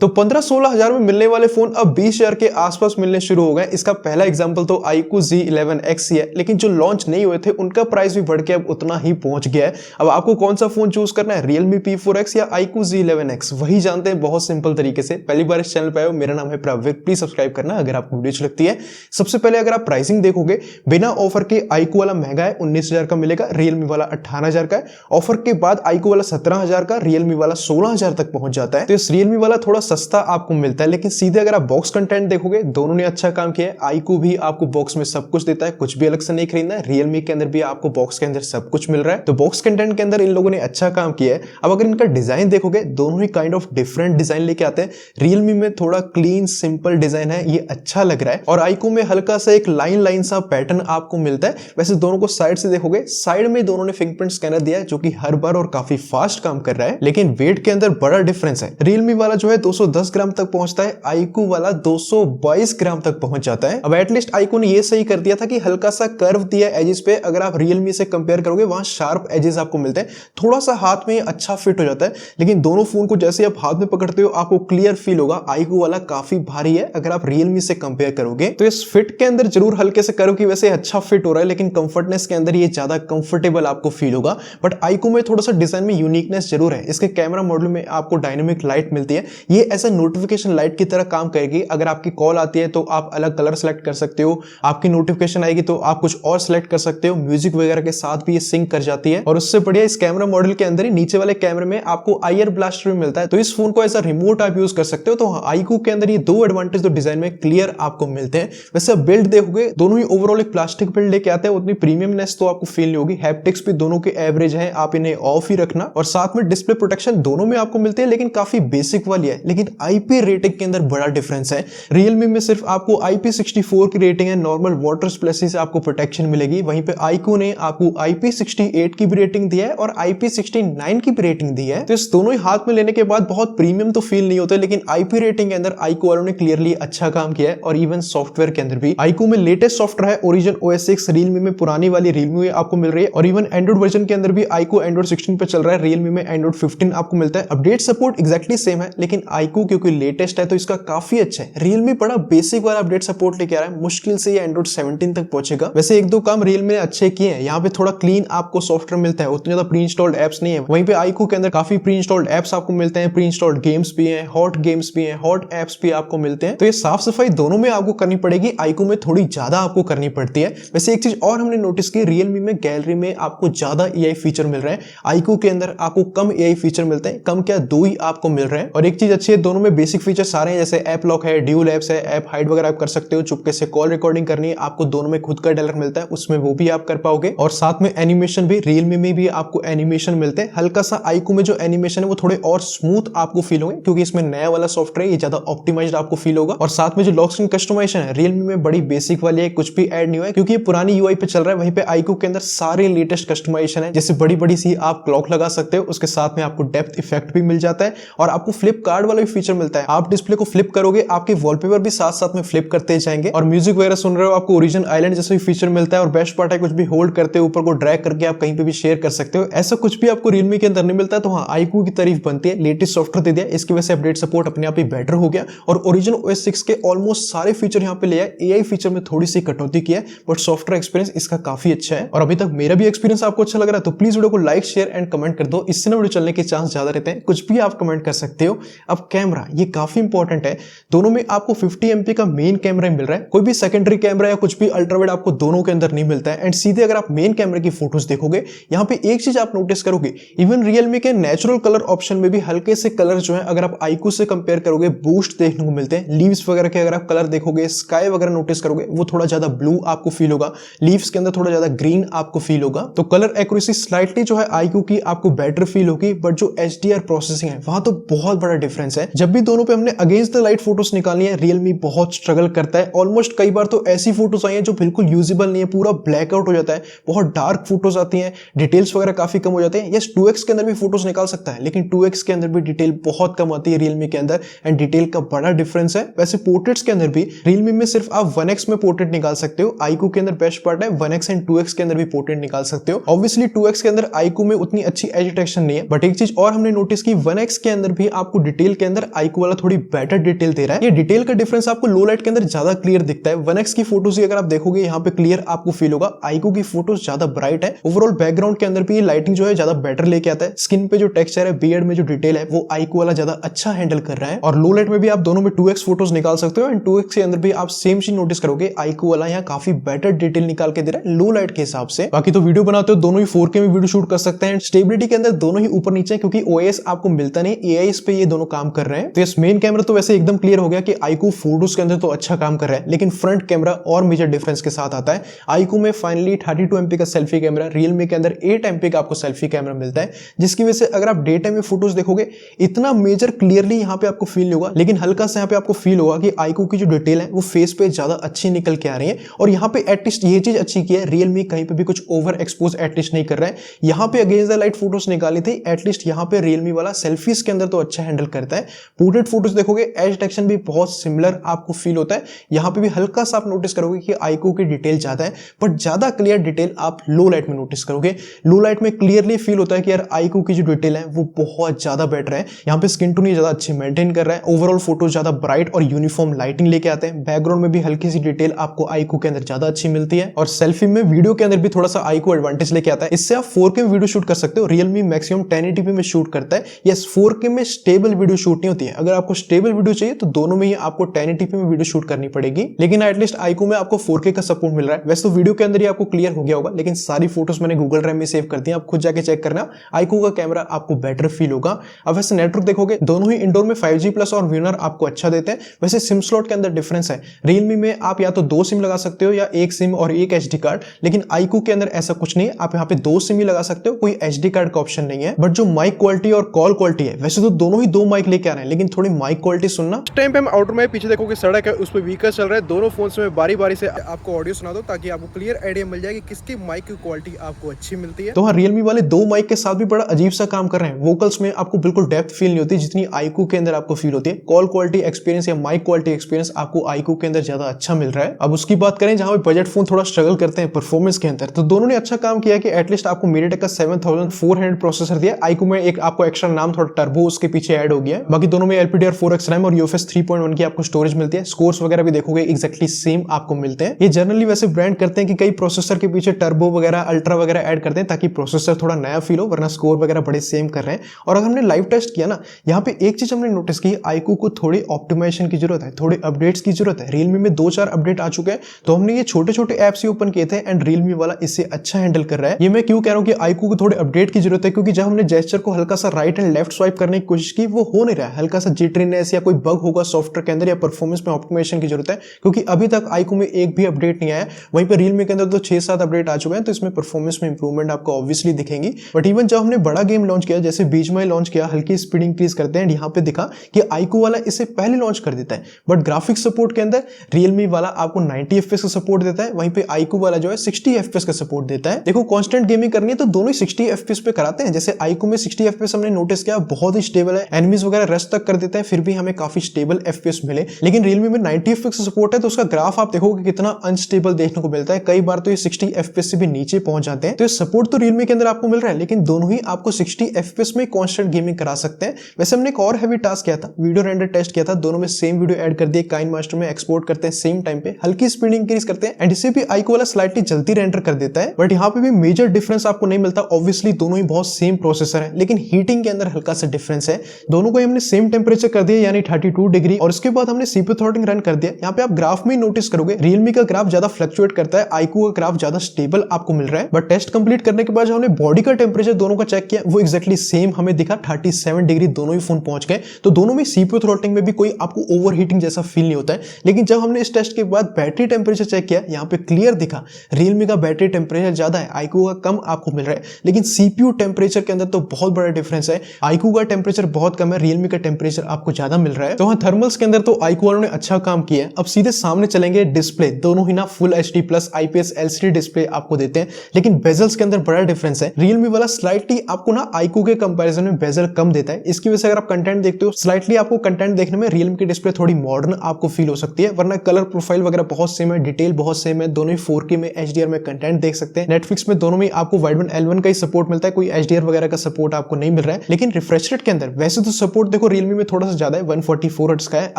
तो 15-16 हजार में मिलने वाले फोन अब 20 हजार के आसपास मिलने शुरू हो गए। इसका पहला एग्जांपल तो iQOO Z11X ही है, लेकिन जो लॉन्च नहीं हुए थे उनका प्राइस भी बढ़ के अब उतना ही पहुंच गया है। अब आपको कौन सा फोन चूज करना है, Realme P4X या iQOO Z11X, वही जानते हैं बहुत सिंपल तरीके से। पहली बार इस चैनल पे आए हो, मेरा नाम है प्रवीर, प्लीज सब्सक्राइब करना अगर आपको वीडियो अच्छी लगती है। सबसे पहले अगर आप प्राइसिंग देखोगे, बिना ऑफर के iQOO वाला महंगा है, 19 हजार का मिलेगा, Realme वाला 18 हजार का है। ऑफर के बाद iQOO वाला 17 हजार का, Realme वाला 16 हजार तक पहुंच जाता है। तो इस Realme वाला थोड़ा सस्ता आपको मिलता है, लेकिन सीधे अगर आप बॉक्स कंटेंट देखोगे, दोनों ने अच्छा काम किया है। iQOO भी आपको बॉक्स में सब कुछ देता है, कुछ भी अलग से नहीं खरीदना है। Realme के अंदर भी आपको बॉक्स के अंदर सब कुछ मिल रहा है, तो बॉक्स कंटेंट के अंदर इन लोगों ने अच्छा काम किया है। अब अगर इनका डिजाइन देखोगे, दोनों ही काइंड ऑफ डिफरेंट डिजाइन लेके आते हैं। Realme में थोड़ा क्लीन सिंपल डिजाइन है, ये अच्छा लग रहा है, और iQOO में हल्का सा एक लाइन लाइन सा पैटर्न आपको मिलता है। वैसे दोनों को साइड से देखोगे, साइड में दोनों ने फिंगरप्रिंट स्कैनर दिया है, जो कि हर बार और काफी फास्ट काम कर रहा है, लेकिन वेट के अंदर बड़ा डिफरेंस है। Realme वाला जो है 210 ग्राम तक पहुंचता है, iQOO वाला 222 ग्राम तक पहुंच जाता है। अब एटलीस्ट iQOO ने ये सही कर दिया था कि हल्का सा कर्व दिया एजेस पे। अगर आप Realme से कंपेयर करोगे, वहां शार्प एजेस आपको मिलते हैं, थोड़ा सा हाथ में अच्छा फिट हो जाता है। लेकिन दोनों फोन को जैसे आप हाथ में पकड़ते हो, आपको क्लियर फील होगा iQOO वाला काफी भारी है अगर आप Realme से कंपेयर करोगे। तो इस फिट के अंदर जरूर हल्के से कर्व की वैसे अच्छा फिट हो रहा है, लेकिन कंफर्टनेस के अंदर ये ज्यादा कंफर्टेबल आपको फील होगा। बट iQOO में थोड़ा सा डिजाइन में यूनिकनेस जरूर है। इसके कैमरा मॉड्यूल में आपको डायनेमिक लाइट मिलती है, ये ऐसा नोटिफिकेशन लाइट की तरह काम करेगी। अगर आपकी कॉल आती है तो आप अलग कलर सेलेक्ट कर सकते हो, आपकी नोटिफिकेशन आएगी तो आप कुछ और सेलेक्ट कर सकते हो, म्यूजिक वगैरह के साथ भी ये सिंक कर जाती है। और उससे बढ़िया इस कैमरा मॉड्यूल के अंदर ही नीचे वाले कैमरे में आपको आईआर ब्लास्टर भी मिलता है, तो इस फोन को एज अ रिमोट आप यूज कर सकते हो। तो iQOO के अंदर ये दो एडवांटेज तो डिजाइन में क्लियर आपको मिलते हैं। वैसे बिल्ड देखोगे, दोनों ही ओवरऑल एक प्लास्टिक बिल्ड लेके आते हैं, उतनी प्रीमियमनेस तो आपको फील नहीं होगी। हैप्टिक्स भी दोनों के एवरेज है, आप इन्हें ऑफ ही रखना। और साथ में डिस्प्ले प्रोटेक्शन दोनों में आपको मिलते हैं, लेकिन काफी बेसिक वाली है। लेकिन आईपी रेटिंग के अंदर बड़ा डिफरेंस है। Realme में सिर्फ आपको IP64 की रेटिंग है, नॉर्मल वाटर स्प्लैशेस से आपको प्रोटेक्शन मिलेगी। वहीं पे iQOO ने आपको IP68 की भी रेटिंग दी है और IP69 की भी रेटिंग दी है। तो इस दोनों ही हाथ में लेने के बाद बहुत प्रीमियम तो फील नहीं होता, लेकिन IP रेटिंग के अंदर iQOO वालों ने क्लियरली अच्छा काम किया है। और इवन सॉफ्टवेयर के अंदर भी iQOO में लेटेस्ट सॉफ्टवेयर है Origin OS 6, Realme में पुरानी वाली Realme में आपको मिल रही है। और इवन एंड्रॉइड वर्जन के अंदर भी iQOO Android 16 पे चल रहा है, Realme में Android 15 आपको मिलता है। अपडेट सपोर्ट एक्जैक्टली सेम है, लेकिन iQOO क्योंकि लेटेस्ट है तो इसका काफी अच्छा है। Realme बड़ा बेसिक वाला अपडेट सपोर्ट लेके आ रहा है, मुश्किल से ये Android 17 तक पहुंचेगा। वैसे एक दो काम Realme ने अच्छे किए हैं, यहाँ पे थोड़ा क्लीन आपको सॉफ्टवेयर मिलता है, उतने ज्यादा प्री इंस्टॉल्ड एप्स नहीं है। वहीं पे iQOO के अंदर काफी प्री इंस्टॉल्ड एप्स आपको मिलते हैं, प्री इंस्टॉल्ड गेम्स भी हैं, हॉट गेम्स भी हैं, हॉट एप्स भी आपको मिलते हैं। तो ये साफ सफाई दोनों में आपको करनी पड़ेगी, iQOO में थोड़ी ज्यादा आपको करनी पड़ती है। वैसे एक चीज और हमने नोटिस की, Realme में गैलरी में आपको ज्यादा AI फीचर मिल रहे हैं, iQOO के अंदर आपको कम AI फीचर मिलते हैं। कम क्या, दो ही आपको मिल रहे हैं। और एक चीज अच्छी है, दोनों में बेसिक फीचर सारे हैं, जैसे ऐप लॉक है, ड्यूल एप्स है, ऐप हाइड वगैरह आप कर सकते हो। चुपके से कॉल रिकॉर्डिंग करनी है, आपको दोनों में खुद का डायलर मिलता है, उसमें वो भी आप कर पाओगे। और साथ में एनिमेशन भी, Realme में भी आपको एनिमेशन मिलते हैं। हल्का सा iQOO में जो एनिमेशन है वो थोड़े और स्मूथ आपको फील होंगे, क्योंकि इसमें नया वाला सॉफ्टवेयर है, ये ज्यादा ऑप्टिमाइज्ड आपको फील होगा। और साथ में जो लॉक स्क्रीन कस्टमाइजेशन है, Realme में बड़ी बेसिक वाली है, कुछ भी ऐड नहीं हुआ है, क्योंकि ये पुरानी UI पे चल रहा है। वहीं पे iQOO के अंदर सारे लेटेस्ट कस्टमाइजेशन है, जैसे बड़ी बड़ी सी आप क्लॉक लगा सकते हो, उसके साथ में आपको डेप्थ इफेक्ट भी मिल जाता है, और आपको फ्लिप कार्ड वाला भी फीचर मिलता है। आप डिस्प्ले को फ्लिप करोगे, आपके वॉलपेपर भी साथ साथ में फ्लिप करते जाएंगे। और म्यूजिक वगैरह सुन रहे हो, आपको ओरिजिन आइलैंड जैसा भी फीचर मिलता है। और बेस्ट पार्ट है, कुछ भी होल्ड करते हो, ऊपर को ड्रैग करके आप कहीं पे भी शेयर कर सकते हो। ऐसा कुछ भी आपको Realme के अंदर नहीं मिलता है। तो हाँ, iQOO की तारीफ बनती है, लेटेस्ट सॉफ्टवेयर दे दिया, इसकी वजह से अपडेट सपोर्ट अपने आप ही बेटर हो गया। और Origin OS 6 के ऑलमोस्ट सारे फीचर यहाँ पे ले आए, AI फीचर में थोड़ी सी कटौती की है, बट सॉफ्टवेयर एक्सपीरियंस इसका काफी अच्छा है। और अभी तक मेरा भी एक्सपीरियंस आपको अच्छा लग रहा है तो प्लीज वीडियो को लाइक, शेयर एंड कमेंट कर दो, इससे ना वीडियो चलने के चांस ज्यादा रहते हैं। कुछ भी आप कमेंट कर सकते हो। अब कैमरा, ये काफी इंपॉर्टेंट है। दोनों में आपको 50 MP का मेन कैमरा मिल रहा है, कोई भी सेकेंडरी कैमरा या कुछ भी अल्ट्रावाइड आपको दोनों के अंदर नहीं मिलता है। एंड सीधे अगर आप मेन कैमरे की फोटोज देखोगे, यहाँ पे एक चीज आप नोटिस करोगे, इवन Realme के नेचुरल कलर ऑप्शन में भी हल्के से कलर जो है, अगर आप iQOO से कंपेयर करोगे, बूस्ट देखने को मिलते हैं। लीव्स वगैरह के अगर आप कलर देखोगे, स्काई वगैरह नोटिस करोगे, वो थोड़ा ज्यादा ब्लू आपको फील होगा, लीव्स के अंदर थोड़ा ज्यादा ग्रीन आपको फील होगा। तो कलर एक्यूरेसी स्लाइटली जो है iQOO की आपको बेटर फील होगी, बट जो HDR प्रोसेसिंग है वहां तो बहुत बड़ा डिफरेंस है। जब भी दोनों पे हमने अगेंस्ट द लाइट फोटोज निकालनी है, Realme बहुत स्ट्रगल करता है। ऑलमोस्ट कई बार तो ऐसी फोटोज आई है जो बिल्कुल यूजेबल नहीं है, पूरा ब्लैकआउट हो जाता है, बहुत डार्क फोटोज आती हैं, डिटेल्स वगैरह काफी कम हो जाते हैं। यस, 2x के अंदर भी फोटोज निकाल सकता है, लेकिन 2x के अंदर भी डिटेल बहुत कम आती है Realme के अंदर, एंड डिटेल का बड़ा डिफरेंस है। वैसे पोर्ट्रेट्स के अंदर भी Realme में सिर्फ आप 1x में पोर्ट्रेट निकाल सकते हो, iQOO के अंदर बेस्ट पार्ट है 1x एंड 2x के अंदर भी पोर्ट्रेट निकाल सकते हो। ऑब्वियसली 2x के अंदर iQOO में उतनी अच्छी एज डिटेक्शन नहीं है, बट एक चीज और हमने नोटिस की, 1x के अंदर भी आपको डिटेल के अंदर iQOO वाला थोड़ी बेटर डिटेल दे रहा है। ये डिटेल का डिफरेंस आपको लो लाइट के अंदर ज्यादा क्लियर दिखता है। 1x की फोटोज ही अगर आप देखोगे यहाँ पे क्लियर आपको फील होगा। iQOO की फोटोज ज्यादा ब्राइट है। ओवरऑल बैकग्राउंड के अंदर भी ये लाइटिंग जो है ज्यादा बेटर लेके आता है। स्किन पे जो टेक्सचर है, बियर्ड में जो डिटेल है, वो iQOO वाला ज्यादा अच्छा हैंडल कर रहा है। और लो लाइट में भी आप दोनों में 2x फोटोज निकाल सकते हो एंड 2x के अंदर भी आप सेम चीज नोटिस करोगे, iQOO वाला यहाँ काफी बेटर डिटेल निकाल के दे रहा है लो लाइट के हिसाब से। बाकी तो वीडियो बनाते हो दोनों ही 4K में वीडियो शूट कर सकते हैं। स्टेबिलिटी के अंदर दोनों ही ऊपर नीचे है क्योंकि OIS आपको मिलता नहीं, AIS पे ये दोनों काम कर रहे हैं। तो इस मेन कैमरा तो वैसे एकदम क्लियर हो गया कि iQOO फोटोज के अंदर तो अच्छा काम कर रहा है, लेकिन फ्रंट कैमरा और मेजर डिफरेंस के साथ आता है। iQOO में फाइनली 32 MP का सेल्फी कैमरा, Realme के अंदर 8 MP का आपको सेल्फी कैमरा मिलता है, जिसकी वजह से अगर आप डे टाइम में फोटोज देखोगे इतना मेजर क्लियरली यहाँ पे आपको फील नहीं होगा, लेकिन हल्का सा यहाँ पे आपको फील होगा कि iQOO की जो डिटेल है वो फेस पे ज्यादा अच्छी निकल के आ रही है। और यहाँ पे एटलीस्ट ये चीज अच्छी की है, Realme कहीं पे भी कुछ ओवर एक्सपोज एटलीस्ट नहीं कर रहा है। यहाँ पे अगेंस्ट द लाइट फोटोज निकाली थी, एटलीस्ट यहाँ पे Realme वाला सेल्फीज के अंदर तो अच्छा हैंडल करता है। पोर्ट्रेट फोटोज देखोगे एज डिटेक्शन भी बहुत सिमिलर आपको फील होता है। यहाँ पे भी हल्का सा आप नोटिस करोगे कि iQOO की डिटेल ज्यादा है, बट ज्यादा क्लियर डिटेल आप लो लाइट में नोटिस करोगे। लो लाइट में क्लियरली फील होता है कि यार iQOO की जो डिटेल है वो बहुत ज्यादा बेटर है। यहाँ पे स्किन टोन ज्यादा अच्छी मेंटेन कर रहा है। ओवरऑल फोटो ज्यादा ब्राइट और यूनिफॉर्म लाइटिंग लेके आते हैं। बैकग्राउंड में भी हल्की सी डिटेल आपको iQOO के अंदर ज्यादा अच्छी मिलती है और सेल्फी में वीडियो के अंदर भी थोड़ा सा iQOO एडवांटेज लेके आता है। इससे आप 4K में वीडियो शूट कर सकते हो। Realme मैक्सिमम 1080p में शूट करता है। यस, 4K में स्टेबल वीडियो शूट नहीं होती है। अगर आपको स्टेबल वीडियो चाहिए तो दोनों में ही आपको 1080p में वीडियो शूट करनी पड़ेगी, लेकिन एटलीस्ट iQOO में आपको 4K का सपोर्ट मिल रहा है। वैसे तो वीडियो के अंदर ही आपको क्लियर हो गया होगा, लेकिन सारी फोटोज मैंने गूगल ड्राइव में सेव कर दी, आप खुद जाके चेक करना। iQOO का कैमरा आपको बेटर फील होगा। अब वैसे नेटवर्क देखोगे दोनों ही इंडोर में 5G प्लस और व्यूनर आपको अच्छा देते हैं। वैसे सिम स्लॉट के अंदर डिफरेंस है। Realme में आप या तो 2 सिम लगा सकते हो या 1 सिम और 1 SD कार्ड, लेकिन iQOO के अंदर ऐसा कुछ नहीं है। आप यहाँ पे 2 सिम ही लगा सकते हो, कोई SD कार्ड का ऑप्शन नहीं है। बट जो माइक क्वालिटी और कॉल क्वालिटी है, वैसे तो दोनों ही 2 माइक लेके आ रहे हैं, लेकिन थोड़ी माइक क्वालिटी सुनना। इस टाइम पे हम आउटर में पीछे देखोगे सड़क है, उस पर व्हीकल चल रहा है। दोनों फोन में बारी बारी से आपको ऑडियो सुना दो ताकि आपको क्लियर आइडिया मिल जाए कि किसकी माइक की क्वालिटी आपको अच्छी मिलती है। तो हाँ, Realme वाले 2 माइक के साथ भी बड़ा अजीब सा काम कर रहे हैं। वोकल्स में आपको बिल्कुल डेप्थ फील नहीं होती जितनी iQOO के अंदर आपको फील होती है। कॉल क्वालिटी एक्सपीरियंस या माइक क्वालिटी एक्सपीरियंस आपको iQOO के अंदर ज्यादा अच्छा मिल रहा है। अब उसकी बात करें जहां पे बजट फोन थोड़ा स्ट्रगल करते हैं परफॉर्मेंस के अंदर, तो दोनों ने अच्छा काम किया कि एटलीस्ट आपको MediaTek का 7400 प्रोसेसर दिया। iQOO में एक आपको एक्स्ट्रा नाम थोड़ा टर्बो उसके पीछे ऐड हो गया है। बाकी दोनों में LPDDR4X रैम और UFS 3.1 की आपको स्टोरेज मिलती है। स्कोर्स वगैरह भी देखोगे एक्जैक्टली सेम आपको मिलते हैं। ये जनरली वैसे ब्रांड करते हैं कि कई प्रोसेसर के पीछे टर्बो वगैरह अल्ट्रा वगैरह ऐड करते हैं ताकि प्रोसेसर थोड़ा नया फील हो, वरना स्कोर वगैरह बड़े सेम कर रहे हैं। और अगर हमने लाइव टेस्ट किया ना, यहाँ पे एक चीज हमने नोटिस की, iQOO को थोड़ी ऑप्टिमाइजेशन की जरूरत है, थोड़े अपडेट्स की जरूरत है। Realme में 2-4 अपडेट आ चुके हैं, तो हमने ये छोटे छोटे एप्स ही ओपन किए थे एंड Realme वाला इससे अच्छा हैंडल कर रहा है। ये मैं क्यों कह रहा हूँ कि iQOO को थोड़े अपडेट की जरूरत है, क्योंकि जब हमने जेस्चर को हल्का सा राइट एंड लेफ्ट स्वाइप करने की कोशिश की, वो हो नहीं रहा है। हल्का सा जिटरीनेस या कोई बग होगा सॉफ्टवेयर के अंदर या परफॉर्मेंस में ऑप्टिमाइजेशन की जरूरत है, क्योंकि अभी तक iQOO में एक भी अपडेट नहीं आया। वहीं पर Realme के अंदर तो 6-7 अपडेट आ चुके हैं, तो इसमें परफॉर्मेंस में इंप्रूवमेंट आपको ऑब्वियसली दिखेंगी। बट इवन जब हमने बड़ा गेम लॉन्च किया, जैसे बीजीएमआई लॉन्च किया, हल्की स्पीड इंक्रीज करते हैं, यहाँ पे दिखा कि iQOO वाला इससे पहले लॉन्च कर देता है। बट ग्राफिक्स सपोर्ट के अंदर Realme वाला आपको 90 FPS का सपोर्ट देता है, वहीं पे iQOO वाला जो है 60 FPS का सपोर्ट देता है। देखो कांस्टेंट गेमिंग करनी है तो दोनों ही 60 FPS पे कराते हैं। जैसे iQOO में 60 FPS हमने नोटिस किया बहुत ही स्टेबल है, एनिमीज वगैरह रश तक कर देता है, फिर भी हमें काफी स्टेबल FPS मिले। लेकिन Realme में 90 FPS का सपोर्ट है, तो उसका ग्राफ आप देखोगे कितना अनस्टेबल देखने को मिलता है। कई बार तो ये 60 FPS से भी नीचे पहुंच जाते हैं। तो ये सपोर्ट तो Realme के अंदर आपको मिल रहा है, लेकिन दोनों ही आपको 60 FPS में कांस्टेंट गेमिंग करा सकते हैं। वैसे हमने एक और हैवी टास्क किया था, वीडियो रेंडर टेस्ट किया था। दोनों में सेम वीडियो ऐड कर दिए, काइनमास्टर में एक्सपोर्ट करते हैं सेम टाइम पे, हल्की स्पीड इंक्रीज करते हैं एंड इसे भी iQOO वाला स्लाइटली जल्दी रेंडर कर देता है। बट यहाँ पे भी मेजर डिफरेंस आपको नहीं मिलता। ऑब्वियसली दोनों ही बहुत सेम प्रोसेसर है, लेकिन हीटिंग के अंदर हल्का सा डिफरेंस है। दोनों को हमने सेम टेम्परेचर कर दिया, यानी 32 डिग्री, और उसके बाद हमने CPU थ्रॉटलिंग रन कर दिया। यहाँ पे आप ग्राफ में नोटिस करोगे Realme का ग्राफ ज्यादा फ्लक्चुएट करता है, iQOO का ग्राफ ज्यादा स्टेबल आपको मिल रहा है। बट टेस्ट कंप्लीट करने के बाद जो हमने बॉडी का टेम्परेचर दोनों का चेक किया, वो एक्जैक्टली सेम हमें दिखा, 37 डिग्री दोनों ही फोन पहुंच गए। तो दोनों में CPU थ्रॉटलिंग में भी कोई आपको ओवर हीटिंग जैसा फील नहीं होता है। लेकिन जब हमने इस टेस्ट के बाद बैटरी टेम्परेचर चेक किया, यहाँ पे क्लियर दिखा Realme का बैटरी टेम्परेचर ज्यादा है, iQOO का कम आपको मिल रहा है। लेकिन CPU टेम्परेचर के अंदर तो बहुत बड़ा डिफरेंस है, iQOO का टेम्परेचर बहुत कम है, Realme का टेम्परेचर आपको ज्यादा मिल रहा है। तो हाँ, थर्मल्स के अंदर तो iQOO वालों ने अच्छा काम किया है। अब सीधे सामने चलेंगे डिस्प्ले, दोनों ही ना full HD plus IPS LCD display आपको देते हैं, लेकिन बेजल्स के अंदर बड़ा डिफरेंस है। Realme वाला स्लाइटली आपको ना iQOO के कंपैरिजन में बेजल कम देता है। इसकी वजह से अगर आप कंटेंट देखते हो, स्लाइटली आपको कंटेंट देखने में Realme की डिस्प्ले थोड़ी मॉडर्न आपको फील हो सकती है, वरना कलर प्रोफाइल वगैरह बहुत सेम है, डिटेल बहुत सेम है। दोनों ही 4K में HDR में कंटेंट देख सकते हैं। नेटफ्लिक्स में दोनों में आपको वाइड बैंड L1 का ही सपोर्ट मिलता है, कोई HDR वगैरह का सपोर्ट आपको नहीं मिल रहा है। लेकिन रिफ्रेश रेट के अंदर वैसे तो सपोर्ट देखो रियलमी में थोड़ा सा ज्यादा है, 144 हर्ट्ज का है,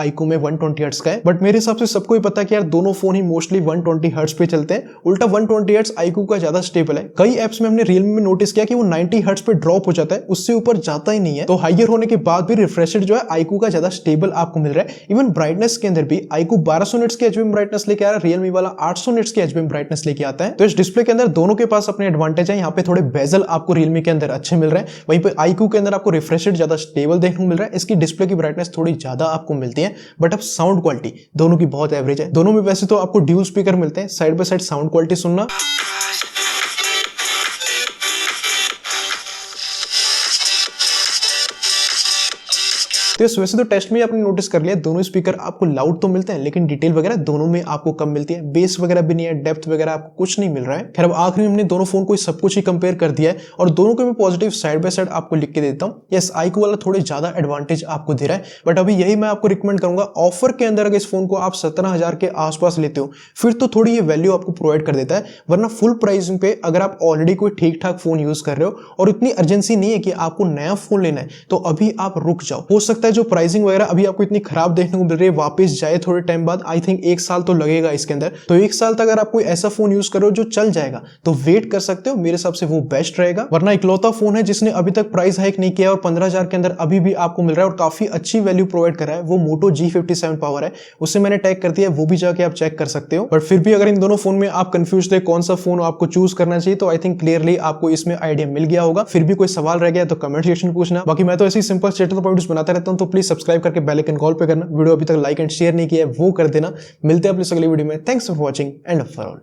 iQOO में 120 हर्ट्ज का है, बट मेरे हिसाब से सबको ही पता है कि यार दोनों फोन ही मोस्टली 120 हर्ट्ज पे चलते हैं। उल्टा 120 हर्ट्ज iQOO का ज्यादा स्टेबल है। कई एप्स में हमने रियलमी में नोटिस किया कि वो 90 हर्ट्ज पे ड्रॉप हो जाता है, उससे ऊपर जाता ही नहीं है। तो हाइयर होने के बाद भी रिफ्रेश रेट जो है iQOO का ज्यादा स्टेबल आपको मिल रहा है। इवन ब्राइटनेस के अंदर भी iQOO 1200 निट्स की एचबीएम ब्राइटनेस लेके आ रहा है, रियलमी वाला 800 निट्स की एचबीएम ब्राइटनेस लेके आता है। तो इस डिस्प्ले के अंदर दोनों के पास अपने एडवांटेज है। यहाँ पे थोड़े बेजल आपको रियलमी के अंदर अच्छे मिल रहे हैं, वहीं पे iQOO के अंदर आपको रिफ्रेश रेट ज्यादा स्टेबल देखने को मिल रहा है। इसकी डिस्प्ले की ब्राइटनेस थोड़ी ज्यादा आपको मिलती है, बट अब साउंड क्वालिटी दोनों की बहुत एवरेज है। दोनों में वैसे तो आपको ड्यूल स्पीकर मिलते हैं, side by side sound quality सुनना। तो इस वैसे तो टेस्ट में आपने नोटिस कर लिया दोनों स्पीकर आपको लाउड तो मिलते हैं, लेकिन डिटेल वगैरह दोनों में आपको कम मिलती है। बेस वगैरह भी नहीं है, डेप्थ वगैरह आपको कुछ नहीं मिल रहा है। खैर अब आखिर में हमने दोनों फोन को सब कुछ ही कंपेयर कर दिया है और दोनों के मैं पॉजिटिव साइड बाय साइड आपको लिख के देता हूँ। यस, iQOO वाला थोड़े ज्यादा एडवांटेज आपको दे रहा है, बट अभी यही मैं आपको रिकमेंड करूंगा, ऑफर के अंदर अगर इस फोन को आप 17,000 के आसपास लेते हो फिर तो थोड़ी ये वैल्यू आपको प्रोवाइड कर देता है। वरना फुल प्राइसिंग पे अगर आप ऑलरेडी कोई ठीक ठाक फोन यूज कर रहे हो और इतनी अर्जेंसी नहीं है कि आपको नया फोन लेना है, तो अभी आप रुक जाओ। हो सकता है जो प्राइसिंग वगैरह अभी आपको इतनी खराब देखने को मिल रही है वापस जाए थोड़े टाइम बाद। आई थिंक 1 साल तो लगेगा इसके अंदर, तो 1 साल तक अगर आप कोई ऐसा फोन यूज करो जो चल जाएगा तो वेट कर सकते हो, मेरे हिसाब से वो बेस्ट रहेगा। वरना इकलौता फोन है जिसने अभी तक प्राइस हाइक नहीं किया और 15,000 के अंदर अभी भी आपको मिल रहा है और काफी अच्छी वैल्यू प्रोवाइड कर रहा है, वो Moto G57 पावर है। उससे मैंने टैग कर दिया है, वो भी जाके आप चेक कर सकते हो। बट फिर भी अगर इन दोनों फोन में आप कंफ्यूज थे कौन सा फोन आपको चूज करना चाहिए, तो आई थिंक क्लियरली आपको इसमें आइडिया मिल गया होगा। फिर भी कोई सवाल रह गया तो कमेंट सेक्शन में पूछना। बाकी मैं तो ऐसी सिंपल स्टेटस पॉइंट्स बनाता रहता हूं, तो प्लीज सब्सक्राइब करके बेल आइकन कॉल पे करना। वीडियो अभी तक लाइक एंड शेयर नहीं किया है वो कर देना। मिलते हैं अपनी अगली वीडियो में। Thanks for watching and for all.